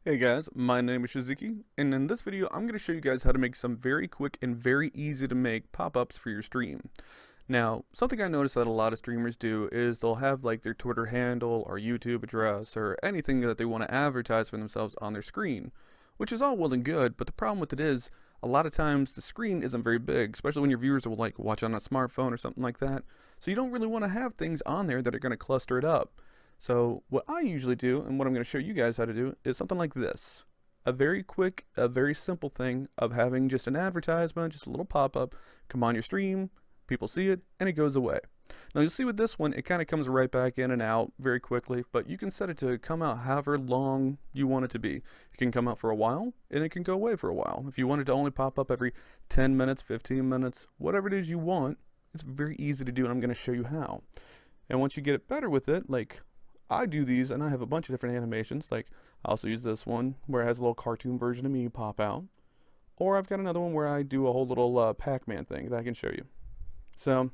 Hey guys, my name is Shiziki, and in this video I'm going to show you guys how to make some very quick and very easy to make pop-ups for your stream. Now, something I noticed that a lot of streamers do is they'll have like their Twitter handle or YouTube address or anything that they want to advertise for themselves on their screen, which is all well and good, but the problem with it is a lot of times the screen isn't very big, especially when your viewers will like watch on a smartphone or something like that, so you don't really want to have things on there that are going to cluster it up. So what I usually do, and what I'm going to show you guys how to do, is something like this. A very quick, a very simple thing of having just an advertisement, just a little pop-up, come on your stream, people see it, and it goes away. Now you'll see with this one, it kind of comes right back in and out very quickly, but you can set it to come out however long you want it to be. It can come out for a while, and it can go away for a while. If you want it to only pop up every 10 minutes, 15 minutes, whatever it is you want, it's very easy to do, and I'm going to show you how. And once you get it better with it, like I do these, and I have a bunch of different animations. Like I also use this one where it has a little cartoon version of me pop out, or I've got another one where I do a whole little Pac-Man thing that I can show you. So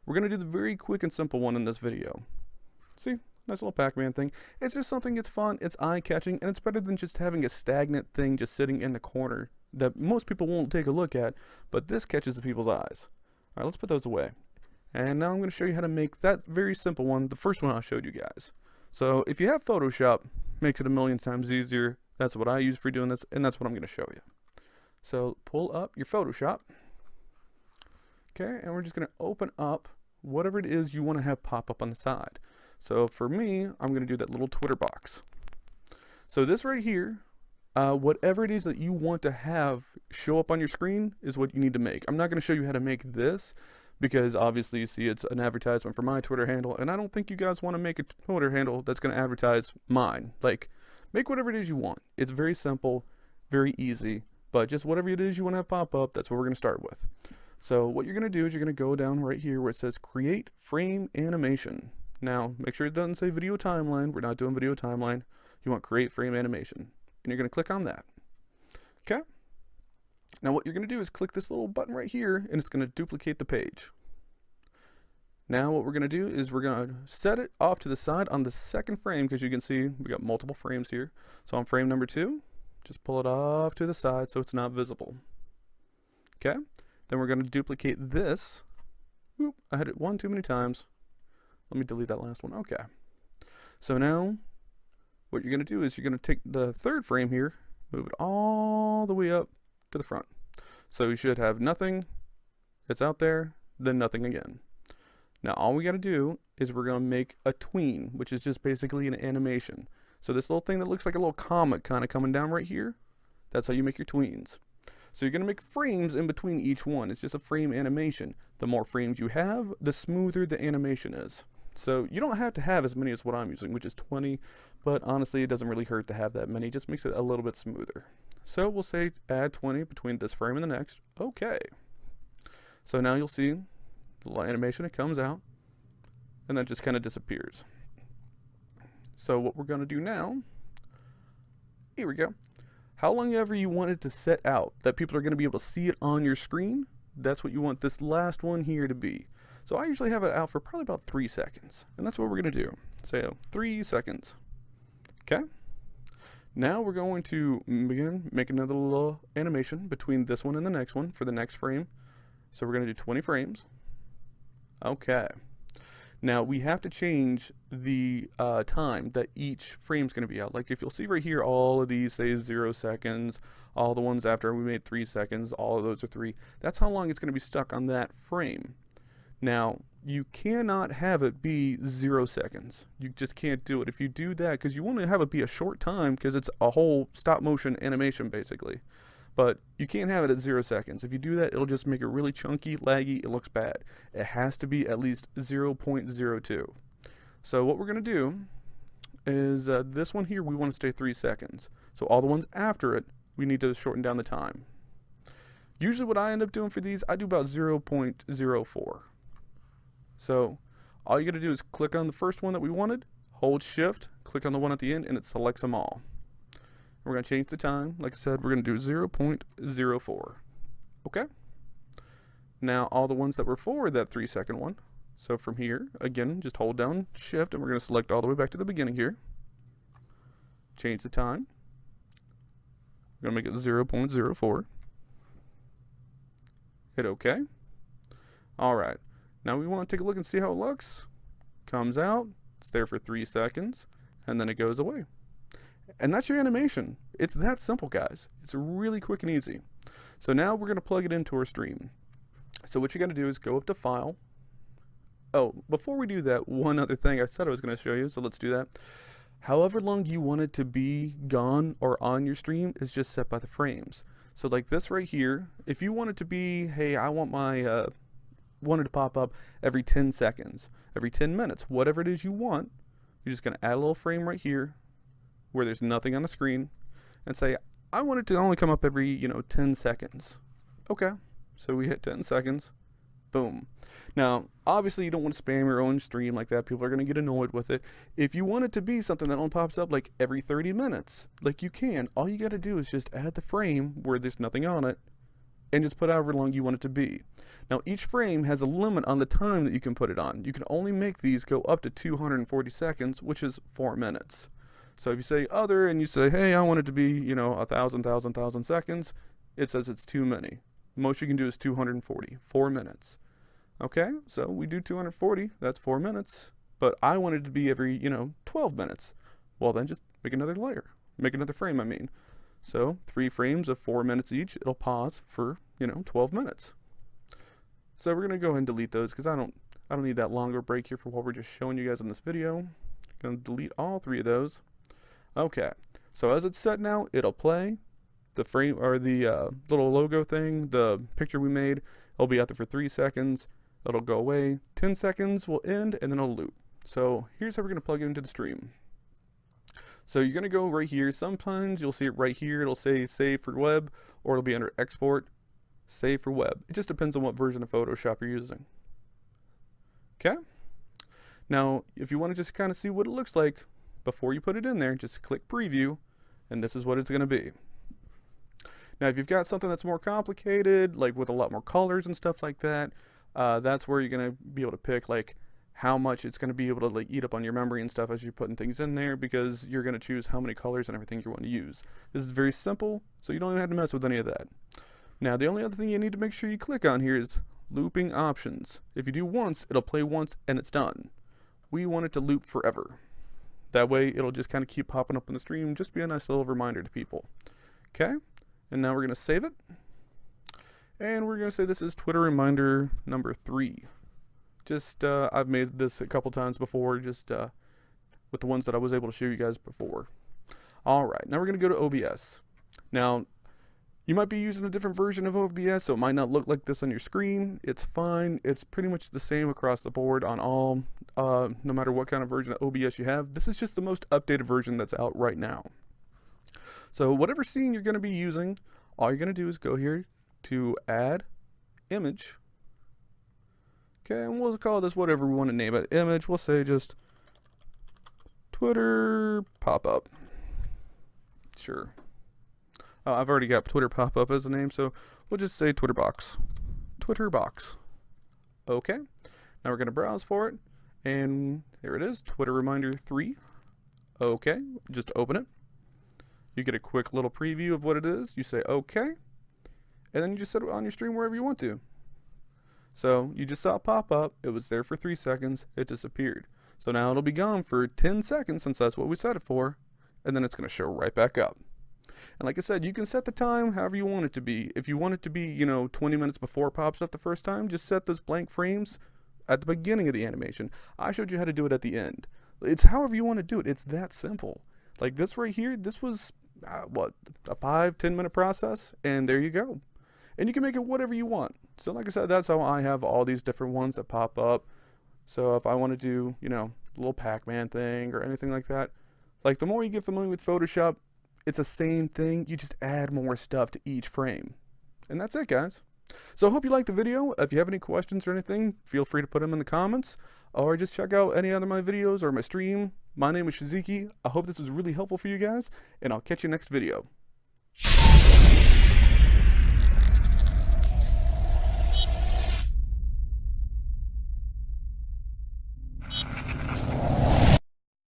we're gonna do the very quick and simple one in this video. See, nice little Pac-Man thing. It's just something. It's fun, it's eye-catching, and it's better than just having a stagnant thing just sitting in the corner that most people won't take a look at. But this catches the people's eyes. All right, let's put those away. And now I'm going to show you how to make that very simple one, the first one I showed you guys. So if you have Photoshop, makes it a million times easier. That's what I use for doing this, and that's what I'm going to show you. So pull up your Photoshop. Okay, and we're just going to open up whatever it is you want to have pop up on the side. So for me, I'm going to do that little Twitter box. So this right here, whatever it is that you want to have show up on your screen is what you need to make. I'm not going to show you how to make this, because obviously you see it's an advertisement for my Twitter handle, and I don't think you guys want to make a Twitter handle that's going to advertise mine. Like, make whatever it is you want. It's very simple, very easy, but just whatever it is you want to have pop up, that's what we're going to start with. So what you're going to do is you're going to go down right here where it says create frame animation. Now make sure it doesn't say video timeline. We're not doing video timeline. You want create frame animation, and you're going to click on that. Okay. Now what you're going to do is click this little button right here, and it's going to duplicate the page. Now what we're going to do is we're going to set it off to the side on the second frame, because you can see we got multiple frames here. So on frame number 2, just pull it off to the side so it's not visible. Okay, then we're going to duplicate this. Oop, I had it one too many times. Let me delete that last one. Okay, so now what you're going to do is you're going to take the third frame here, move it all the way up to the front. So you should have nothing, it's out there, then nothing again. Now all we got to do is we're going to make a tween, which is just basically an animation. So this little thing that looks like a little comet kind of coming down right here, that's how you make your tweens. So you're going to make frames in between each one. It's just a frame animation. The more frames you have, the smoother the animation is. So you don't have to have as many as what I'm using, which is 20, but honestly it doesn't really hurt to have that many. It just makes it a little bit smoother. So we'll say add 20 between this frame and the next. Okay. So now you'll see the little animation, it comes out, and then it just kind of disappears. So what we're going to do now, here we go. How long ever you want it to set out that people are going to be able to see it on your screen, that's what you want this last one here to be. So I usually have it out for probably about 3 seconds, and that's what we're going to do. So 3 seconds. Okay. Now we're going to begin make another little animation between this one and the next one for the next frame. So we're going to do 20 frames. Okay. Now we have to change the time that each frame is going to be out. Like if you'll see right here, all of these say 0 seconds. All the ones after we made 3 seconds, all of those are 3. That's how long it's going to be stuck on that frame. Now, you cannot have it be 0 seconds. You just can't do it. If you do that, because you want to have it be a short time, because it's a whole stop motion animation basically. But you can't have it at 0 seconds. If you do that, it'll just make it really chunky, laggy, it looks bad. It has to be at least 0.02. So what we're going to do is this one here, we want to stay 3 seconds. So all the ones after it, we need to shorten down the time. Usually what I end up doing for these, I do about 0.04. So all you got to do is click on the first one that we wanted, hold shift, click on the one at the end, and it selects them all. We're going to change the time. Like I said, we're going to do 0.04. Okay. Now all the ones that were for that 3 second one. So from here, again, just hold down shift, and we're going to select all the way back to the beginning here. Change the time. We're going to make it 0.04. Hit OK. Alright, now we want to take a look and see how it looks. Comes out, it's there for 3 seconds, and then it goes away. And that's your animation. It's that simple, guys. It's really quick and easy. So now we're going to plug it into our stream. So what you got to do is go up to File. Oh, before we do that, one other thing I said I was going to show you, so let's do that. However long you want it to be gone or on your stream is just set by the frames. So like this right here, if you want it to be, hey, I want my wanted to pop up every 10 seconds, every 10 minutes, whatever it is you want, you're just going to add a little frame right here where there's nothing on the screen and say, I want it to only come up every, 10 seconds. Okay, so we hit 10 seconds. Boom. Now, obviously you don't want to spam your own stream like that. People are going to get annoyed with it. If you want it to be something that only pops up like every 30 minutes, like you can, all you got to do is just add the frame where there's nothing on it and just put however long you want it to be. Now, each frame has a limit on the time that you can put it on. You can only make these go up to 240 seconds, which is 4 minutes. So if you say other and you say, hey, I want it to be, 1,000 seconds, it says it's too many. Most you can do is 240, 4 minutes. Okay, so we do 240, that's 4 minutes, but I want it to be every, 12 minutes. Well, then just make another layer, make another frame, I mean. So 3 frames of 4 minutes each, it'll pause for, 12 minutes. So we're gonna go ahead and delete those because I don't need that longer break here for what we're just showing you guys in this video. Gonna delete all 3 of those. Okay, so as it's set now, it'll play. The frame or the little logo thing, the picture we made, it'll be out there for 3 seconds. It'll go away. 10 seconds will end, and then it'll loop. So here's how we're going to plug it into the stream. So you're going to go right here. Sometimes you'll see it right here. It'll say save for web, or it'll be under export, save for web. It just depends on what version of Photoshop you're using. Okay? Now, if you want to just kind of see what it looks like before you put it in there, just click preview, and this is what it's going to be. Now, if you've got something that's more complicated, like with a lot more colors and stuff like that, that's where you're going to be able to pick like how much it's going to be able to like eat up on your memory and stuff as you're putting things in there, because you're going to choose how many colors and everything you want to use. This is very simple, so you don't even have to mess with any of that. Now, the only other thing you need to make sure you click on here is looping options. If you do once, it'll play once and it's done. We want it to loop forever. That way, it'll just kind of keep popping up on the stream, just be a nice little reminder to people. Okay? And now we're going to save it. And we're going to say this is Twitter reminder number 3. Just, I've made this a couple times before, just with the ones that I was able to show you guys before. Alright, now we're going to go to OBS. Now, you might be using a different version of OBS, so it might not look like this on your screen. It's fine. It's pretty much the same across the board on all, no matter what kind of version of OBS you have. This is just the most updated version that's out right now. So whatever scene you're going to be using, all you're going to do is go here to add image. Okay, and we'll call this whatever we want to name it. Image, we'll say just Twitter pop-up. Sure. I've already got Twitter pop-up as a name, so we'll just say Twitter box. Twitter box. Okay. Now we're going to browse for it, and here it is, Twitter reminder 3. Okay, just open it. You get a quick little preview of what it is. You say okay, and then you just set it on your stream wherever you want to. So you just saw it pop up. It was there for 3 seconds. It disappeared. So now it'll be gone for 10 seconds since that's what we set it for, and then it's going to show right back up. And like I said, you can set the time however you want it to be. If you want it to be, 20 minutes before it pops up the first time, just set those blank frames at the beginning of the animation. I showed you how to do it at the end. It's however you want to do it. It's that simple. Like this right here, this was, a 5-10 minute process, and there you go. And you can make it whatever you want. So like I said, that's how I have all these different ones that pop up. So if I want to do, a little Pac-Man thing or anything like that, like the more you get familiar with Photoshop, it's the same thing. You just add more stuff to each frame. And that's it, guys. So I hope you liked the video. If you have any questions or anything, feel free to put them in the comments, or just check out any other of my videos or my stream. My name is Shiziki. I hope this was really helpful for you guys, and I'll catch you next video.